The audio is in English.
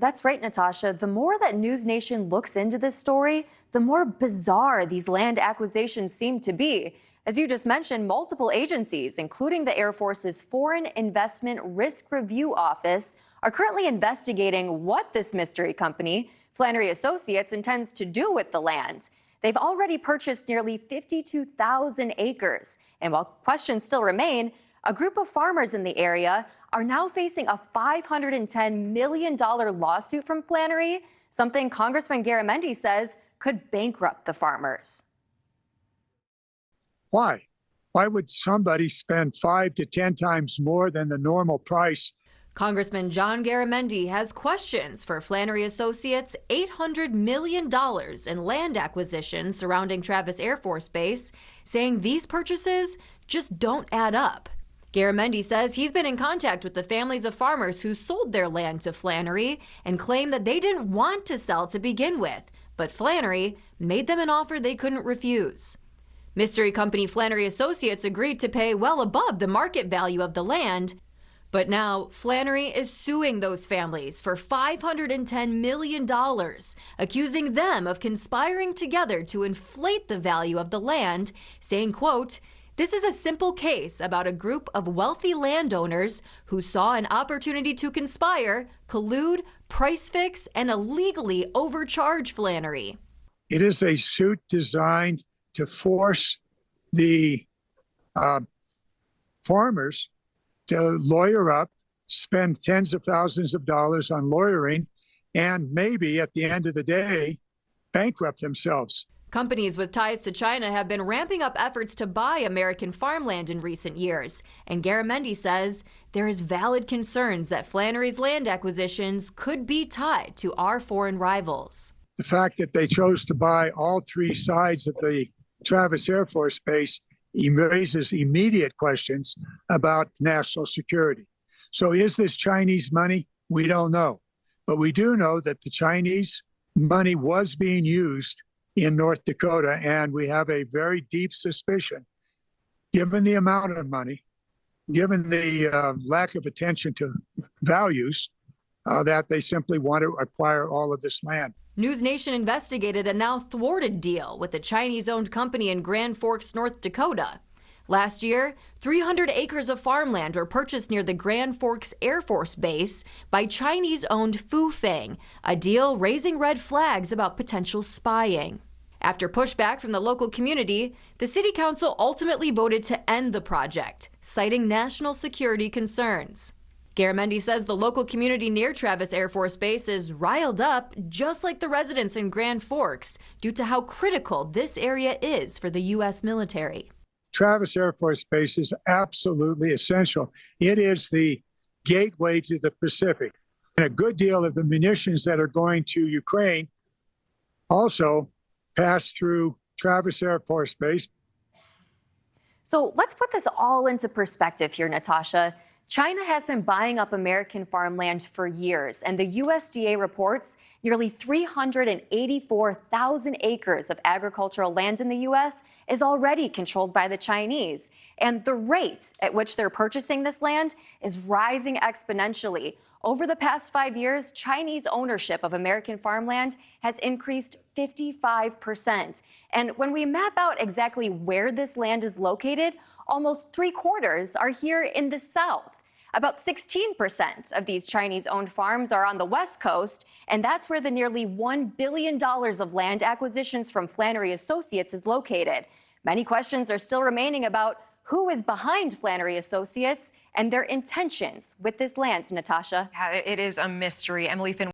That's right, Natasha. The more that NewsNation looks into this story, the more bizarre these land acquisitions seem to be. As you just mentioned, multiple agencies, including the Air Force's Foreign Investment Risk Review Office, are currently investigating what this mystery company, Flannery Associates, intends to do with the land. They've already purchased nearly 52,000 acres. And while questions still remain, a group of farmers in the area are now facing a $510 million lawsuit from Flannery, something Congressman Garamendi says could bankrupt the farmers. Why? Why would somebody spend 5 to 10 times more than the normal price? Congressman John Garamendi has questions for Flannery Associates' $800 million in land acquisitions surrounding Travis Air Force Base, saying these purchases just don't add up. Garamendi says he's been in contact with the families of farmers who sold their land to Flannery and claim that they didn't want to sell to begin with, but Flannery made them an offer they couldn't refuse. Mystery company Flannery Associates agreed to pay well above the market value of the land, but now Flannery is suing those families for $510 million, accusing them of conspiring together to inflate the value of the land, saying, quote, "This is a simple case about a group of wealthy landowners who saw an opportunity to conspire, collude, price fix, and illegally overcharge Flannery." It is a suit designed to force the farmers to lawyer up, spend tens of thousands of dollars on lawyering, and maybe at the end of the day, bankrupt themselves. Companies with ties to China have been ramping up efforts to buy American farmland in recent years, and Garamendi says there is valid concerns that Flannery's land acquisitions could be tied to our foreign rivals. The fact that they chose to buy all three sides of the Travis Air Force Base raises immediate questions about national security. So is this Chinese money? We don't know. But we do know that the Chinese money was being used in North Dakota, and we have a very deep suspicion, given the amount of money, given the lack of attention to values, that they simply want to acquire all of this land. NewsNation investigated a now thwarted deal with a Chinese-owned company in Grand Forks, North Dakota. Last year, 300 acres of farmland were purchased near the Grand Forks Air Force Base by Chinese-owned Fufeng, a deal raising red flags about potential spying. After pushback from the local community, the city council ultimately voted to end the project, citing national security concerns. Garamendi says the local community near Travis Air Force Base is riled up, just like the residents in Grand Forks, due to how critical this area is for the U.S. military. Travis Air Force Base is absolutely essential. It is the gateway to the Pacific. And a good deal of the munitions that are going to Ukraine also pass through Travis Air Force Base. So let's put this all into perspective here, Natasha. China has been buying up American farmland for years, and the USDA reports nearly 384,000 acres of agricultural land in the U.S. is already controlled by the Chinese. And the rate at which they're purchasing this land is rising exponentially. Over the past 5 years, Chinese ownership of American farmland has increased 55%. And when we map out exactly where this land is located, almost 3/4 are here in the South. About 16% of these Chinese-owned farms are on the West Coast, and that's where the nearly $1 billion of land acquisitions from Flannery Associates is located. Many questions are still remaining about who is behind Flannery Associates and their intentions with this land, Natasha. Yeah, it is a mystery. Emily Finn.